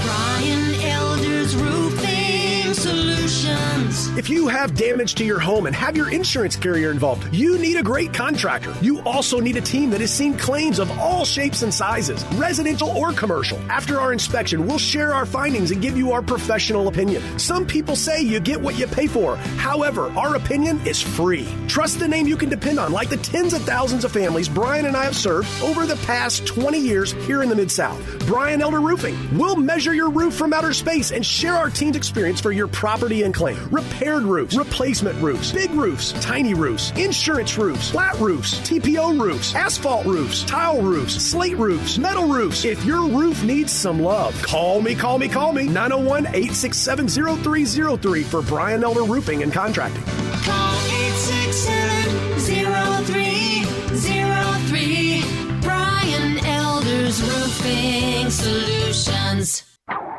Brian Elder's Roofing Solutions. If you have damage to your home and have your insurance carrier involved, you need a great contractor. You also need a team that has seen claims of all shapes and sizes, residential or commercial. After our inspection, we'll share our findings and give you our professional opinion. Some people say you get what you pay for. However, our opinion is free. Trust the name you can depend on, like the tens of thousands of families Brian and I have served over the past 20 years here in the Mid-South. Brian Elder Roofing. We'll measure your roof from outer space and share our team's experience for your property and claim. Repaired roofs, replacement roofs, big roofs, tiny roofs, insurance roofs, flat roofs, TPO roofs, asphalt roofs, tile roofs, slate roofs, metal roofs. If your roof needs some love, call me. 901-867-0303 for Brian Elder Roofing and Contracting. Call 867-0303. Brian Elder's Roofing Solutions.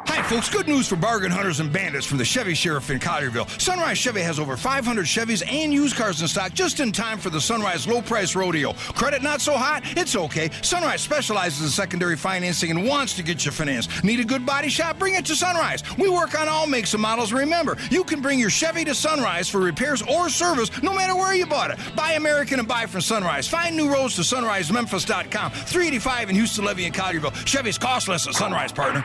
Hi, folks. Good news for bargain hunters and bandits from the Chevy Sheriff in Collierville. Sunrise Chevy has over 500 Chevys and used cars in stock just in time for the Sunrise Low Price Rodeo. Credit not so hot? It's okay. Sunrise specializes in secondary financing and wants to get you financed. Need a good body shop? Bring it to Sunrise. We work on all makes and models. Remember, you can bring your Chevy to Sunrise for repairs or service no matter where you bought it. Buy American and buy from Sunrise. Find new roads to sunrisememphis.com. 385 in Houston, Levy, and Collierville. Chevy's costless at Sunrise, partner.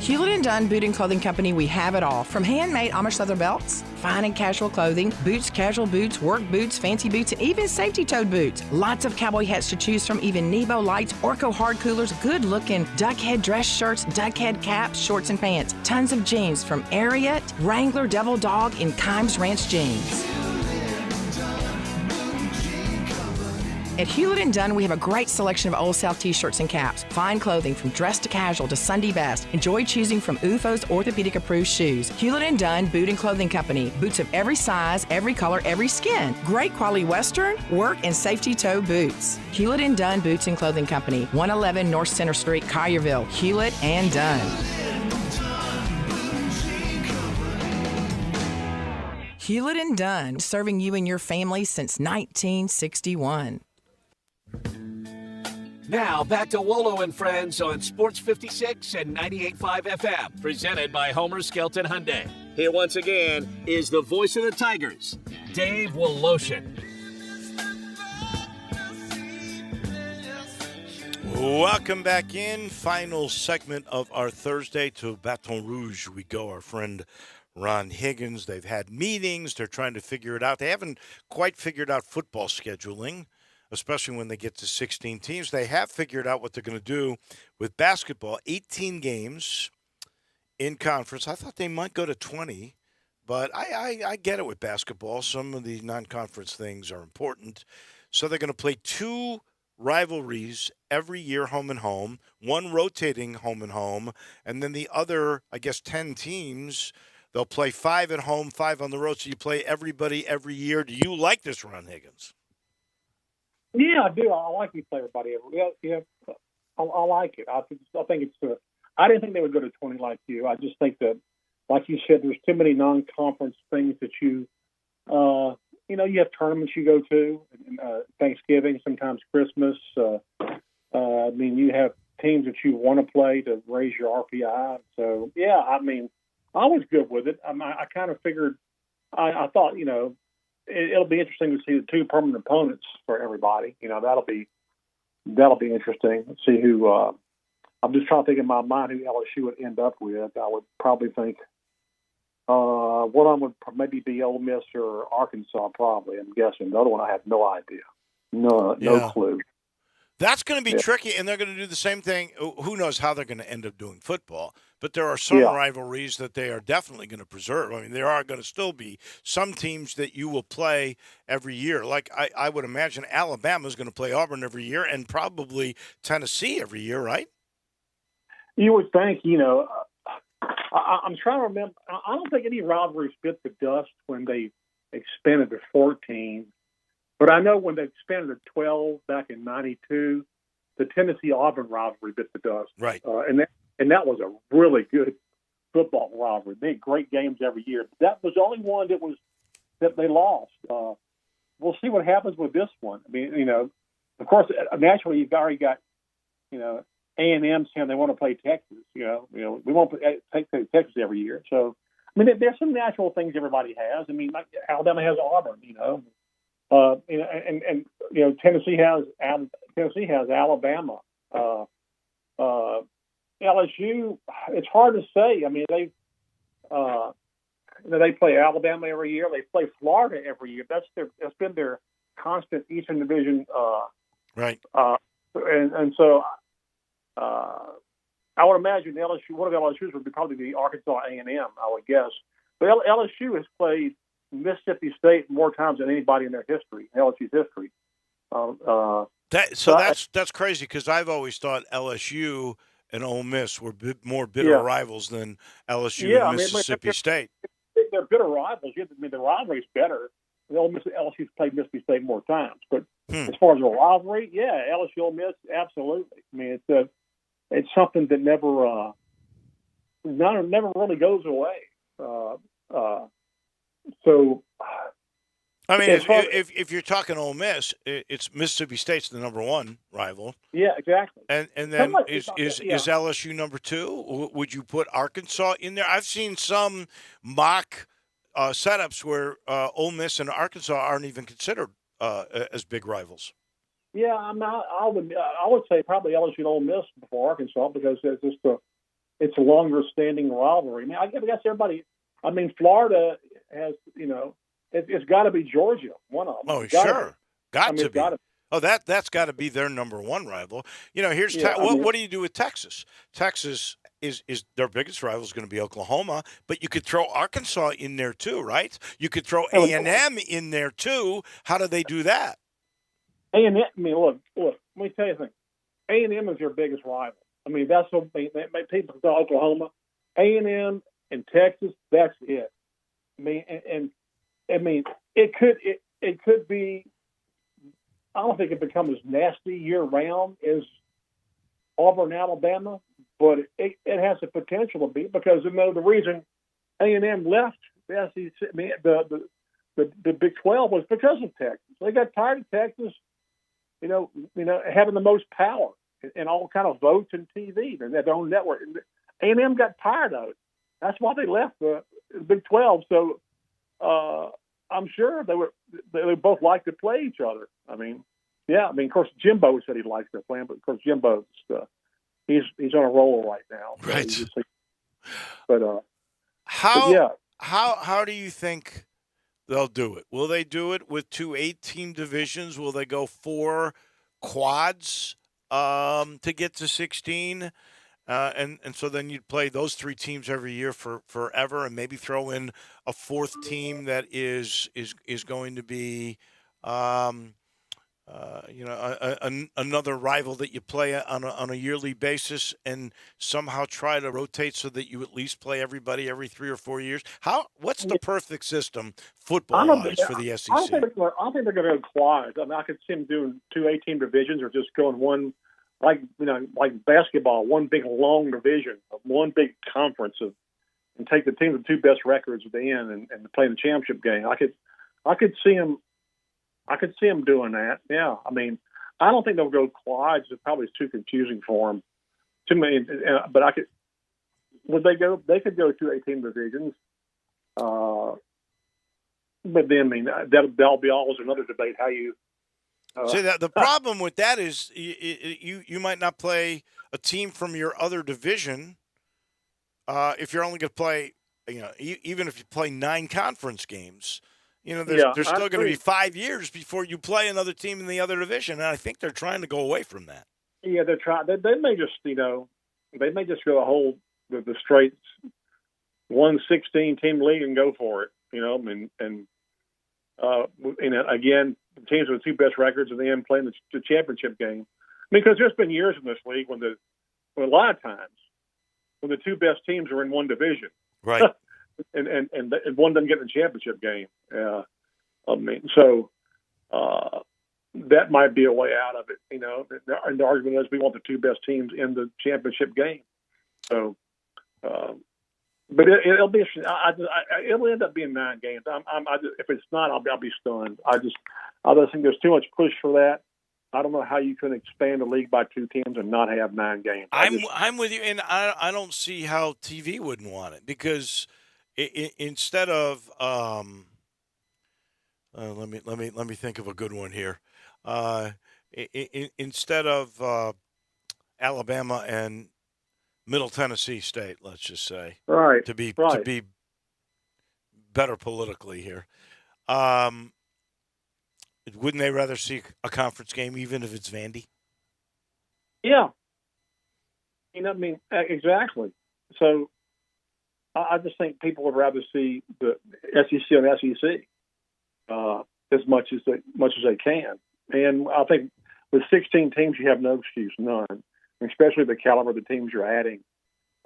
Hewlett & Dunn Boot and Clothing Company, we have it all. From handmade Amish leather belts, fine and casual clothing, boots, casual boots, work boots, fancy boots, and even safety-toed boots. Lots of cowboy hats to choose from, even Nebo lights, Orco hard coolers, good-looking duck head dress shirts, duck head caps, shorts, and pants. Tons of jeans from Ariat, Wrangler, Devil Dog, and Kimes Ranch jeans. At Hewlett & Dunn, we have a great selection of Old South t-shirts and caps. Fine clothing from dress to casual to Sunday best. Enjoy choosing from UFO's orthopedic-approved shoes. Hewlett & Dunn Boot and Clothing Company. Boots of every size, every color, every skin. Great quality Western, work, and safety toe boots. Hewlett & Dunn Boots and Clothing Company. 111 North Center Street, Collierville. Hewlett & Dunn. Hewlett and Dunn, serving you and your family since 1961. Now back to Wolo and Friends on Sports 56 and 98.5 FM, presented by Homer Skelton Hyundai. Here once again is the voice of the Tigers, Dave Woloshin. Welcome back in. Final segment of our Thursday. To Baton Rouge we go. Our friend Ron Higgins. They've had meetings. They're trying to figure it out. They haven't quite figured out football scheduling, especially when they get to 16 teams. They have figured out what they're going to do with basketball. 18 games in conference. I thought they might go to 20, but I get it with basketball. Some of the non-conference things are important. So they're going to play 2 rivalries every year, home and home, 1 rotating home and home, and then the other, 10 teams, they'll play 5 at home, 5 on the road. So you play everybody every year. Do you like this, Ron Higgins? Yeah, I do. I like you play everybody. I like it. I think it's. I didn't think they would go to 20 like you. I just think that, like you said, there's too many non-conference things that you have tournaments you go to, Thanksgiving, sometimes Christmas. You have teams that you want to play to raise your RPI. So, yeah, I was good with it. I kind of figured, I thought, it'll be interesting to see the 2 permanent opponents for everybody. That'll be interesting. Let's see who. I'm just trying to think in my mind who LSU would end up with. I would probably think one of them would maybe be Ole Miss or Arkansas. Probably, I'm guessing. The other one, I have no idea. No clue. That's going to be tricky, and they're going to do the same thing. Who knows how they're going to end up doing football, but there are some rivalries that they are definitely going to preserve. There are going to still be some teams that you will play every year. Like I would imagine Alabama is going to play Auburn every year and probably Tennessee every year, right? You would think, I'm trying to remember. I don't think any rivalries bit the dust when they expanded to 14. But I know when they expanded to 12 back in '92, the Tennessee-Auburn rivalry bit the dust. Right. And that was a really good football rivalry. They had great games every year. That was the only one that they lost. We'll see what happens with this one. Of course, naturally you've already got, A&M saying they want to play Texas. We won't take Texas every year. So, there's some natural things everybody has. Like Alabama has Auburn. Tennessee has Alabama. LSU, it's hard to say. They play Alabama every year. They play Florida every year. That's been their constant Eastern Division. Right. And so I would imagine one of LSU's would probably be Arkansas A&M. I would guess, but LSU has played Mississippi State more times than anybody in their history, LSU's history. That's crazy because I've always thought LSU and Ole Miss were more bitter rivals than LSU and Mississippi State. They're bitter rivals. The rivalry's better. LSU's played Mississippi State more times, but as far as a rivalry, LSU Ole Miss, absolutely. It's something that never really goes away. If you're talking Ole Miss, it's Mississippi State's the number 1 rival. Yeah, exactly. And then is LSU number 2? Would you put Arkansas in there? I've seen some mock setups where Ole Miss and Arkansas aren't even considered as big rivals. Yeah, I would say probably LSU and Ole Miss before Arkansas because it's a longer standing rivalry. I guess everybody. Florida has, it's got to be Georgia, one of them. Oh, sure. Got to be. Oh, that's got to be their number 1 rival. Here's what do you do with Texas? Texas is their biggest rival is going to be Oklahoma, but you could throw Arkansas in there too, right? You could throw A&M in there too. How do they do that? A&M. Look. Let me tell you something. A&M is their biggest rival. That's what people say Oklahoma, A&M, and Texas. That's it. It could be. I don't think it becomes as nasty year round as Auburn, Alabama, but it has the potential to be because the reason A&M left the SEC, the Big 12 was because of Texas. They got tired of Texas, having the most power and all kind of votes and TV and their own network. A&M got tired of it. That's why they left the Big 12. So I'm sure they both like to play each other. Of course, Jimbo said he likes their plan, but of course, Jimbo's he's on a roll right now. So Right. How do you think they'll do it? Will they do it with 2 8-team divisions? Will they go 4 quads to get to 16? And so then you'd play those 3 teams every year for forever, and maybe throw in a 4th team that is going to be, another rival that you play on a yearly basis, and somehow try to rotate so that you at least play everybody every 3 or 4 years. What's the perfect system football-wise for the SEC? I think they're going to go quads. I could see them doing 2 8-team divisions, or just going one. Like basketball, one big long division, one big conference and take the team with 2 best records at the end and play the championship game. I could see them doing that. Yeah, I don't think they'll go quads. It probably is too confusing for them. Too many, but would they go? They could go 2 8-team divisions. But then that'll be always another debate how you. See, the problem with that is you might not play a team from your other division if you're only going to play, even if you play 9 conference games, there's still going to be 5 years before you play another team in the other division, and I think they're trying to go away from that. Yeah, they're trying. They may just, they may just go a whole the straight 1 16-team league and go for it, again. Teams with 2 best records and then playing the championship game. Because there's been years in this league when a lot of times when the 2 best teams are in one division, right? and one doesn't get in the championship game. So that might be a way out of it. And the argument is we want the 2 best teams in the championship game. So, but it'll be. It'll end up being 9 games. If it's not, I'll be stunned. I just think there's too much push for that. I don't know how you can expand the league by 2 teams and not have 9 games. I'm with you, and I don't see how TV wouldn't want it, because instead of let me think of a good one here. Instead of Alabama and Middle Tennessee State, let's just say, right, to be better politically here. Wouldn't they rather see a conference game, even if it's Vandy? Yeah. Exactly. So I just think people would rather see the SEC on SEC as much as they can. And I think with 16 teams, you have no excuse, none, especially the caliber of the teams you're adding.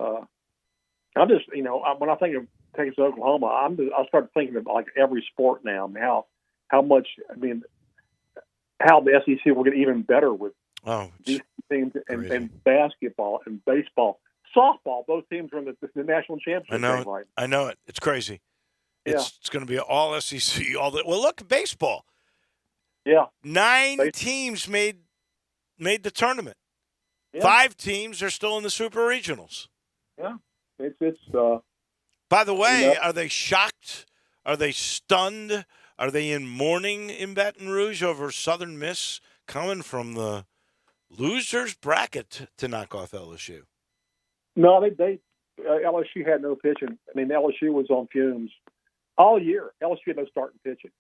I'm just, when I think of Texas, Oklahoma, I start thinking of like every sport now, and how the SEC will get even better with these teams and basketball and baseball. Softball, those teams are in the national championship game, right? I know it. It's crazy. It's going to be all SEC. Well, look at baseball. Yeah. 9 teams made the tournament. Yeah. 5 teams are still in the Super Regionals. Yeah. It's By the way, are they shocked? Are they stunned? Are they in mourning in Baton Rouge over Southern Miss coming from the losers bracket to knock off LSU? No, LSU had no pitching. LSU was on fumes all year. LSU had no starting pitching.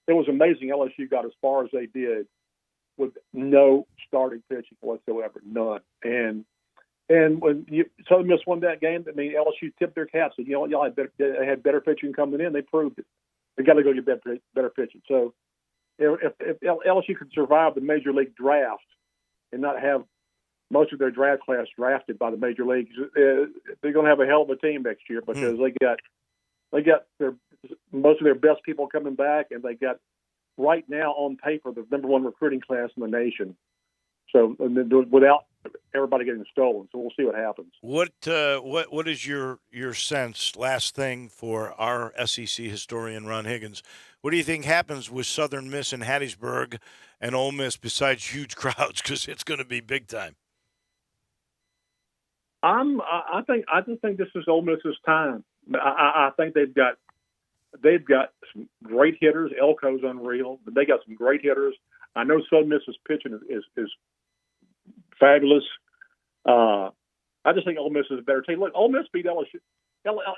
It was amazing. LSU got as far as they did with no starting pitching whatsoever, none. And when Southern Miss won that game, LSU tipped their cap. So y'all they had better pitching coming in. They proved it. They got to go get better pitching. So if LSU could survive the major league draft and not have most of their draft class drafted by the major leagues, they're going to have a hell of a team next year, because they got most of their best people coming back, and they got right now on paper the number 1 recruiting class in the nation. So without everybody getting stolen. So we'll see what happens. What is your sense? Last thing for our SEC historian Ron Higgins, what do you think happens with Southern Miss and Hattiesburg and Ole Miss besides huge crowds? Because it's going to be big time. I just think this is Ole Miss's time. I think they've got some great hitters. Elko's unreal, but they got some great hitters. I know Southern Miss's pitching is fabulous. I just think Ole Miss is a better team. Look, Ole Miss beat LSU.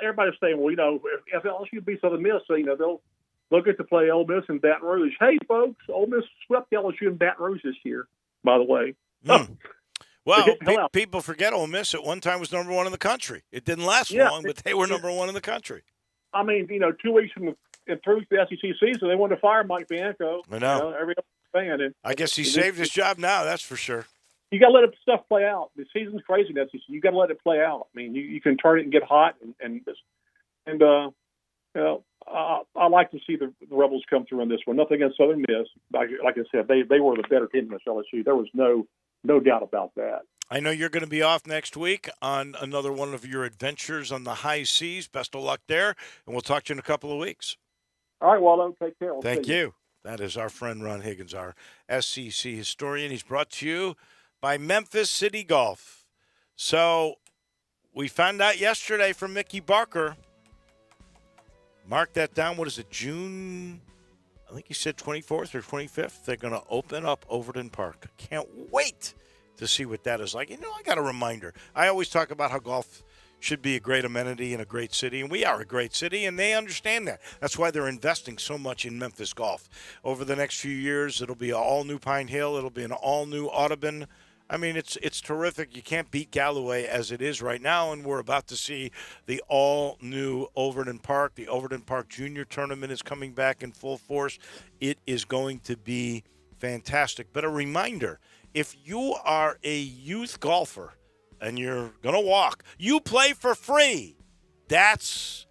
Everybody's saying, well, if LSU beats Southern Miss, they'll get to play Ole Miss in Baton Rouge. Hey, folks, Ole Miss swept LSU in Baton Rouge this year, by the way. Well, people forget Ole Miss at one time was number one in the country. It didn't last long, but they were number one in the country. I mean, 2 weeks through the SEC season, they wanted to fire Mike Bianco. I know. Every fan. And I guess he saved his job now, that's for sure. You got to let stuff play out. The season's crazy in SEC. You got to let it play out. I mean, you can turn it and get hot, I like to see the Rebels come through in this one. Nothing against Southern Miss. Like I said, they were the better team than LSU. There was no doubt about that. I know you're going to be off next week on another one of your adventures on the high seas. Best of luck there, and we'll talk to you in a couple of weeks. All right, Waldo. Take care. Thank you. That is our friend Ron Higgins, our SEC historian. He's brought to you by Memphis City Golf. So we found out yesterday from Mickey Barker. Mark that down. What is it, June? I think he said 24th or 25th. They're going to open up Overton Park. Can't wait to see what that is like. I got a reminder. I always talk about how golf should be a great amenity in a great city, and we are a great city, and they understand that. That's why they're investing so much in Memphis golf. Over the next few years, it'll be an all-new Pine Hill. It'll be an all-new Audubon. I mean, it's terrific. You can't beat Galloway as it is right now, and we're about to see the all-new Overton Park. The Overton Park Junior Tournament is coming back in full force. It is going to be fantastic. But a reminder, if you are a youth golfer and you're going to walk, you play for free. That's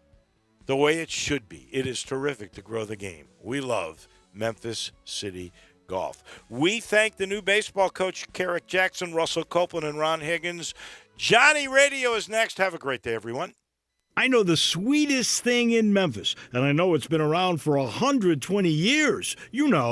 the way it should be. It is terrific to grow the game. We love Memphis City Golf. We thank the new baseball coach, Carrick Jackson, Russell Copeland, and Ron Higgins. Johnny Radio is next. Have a great day, everyone. I know the sweetest thing in Memphis, and I know it's been around for 120 years.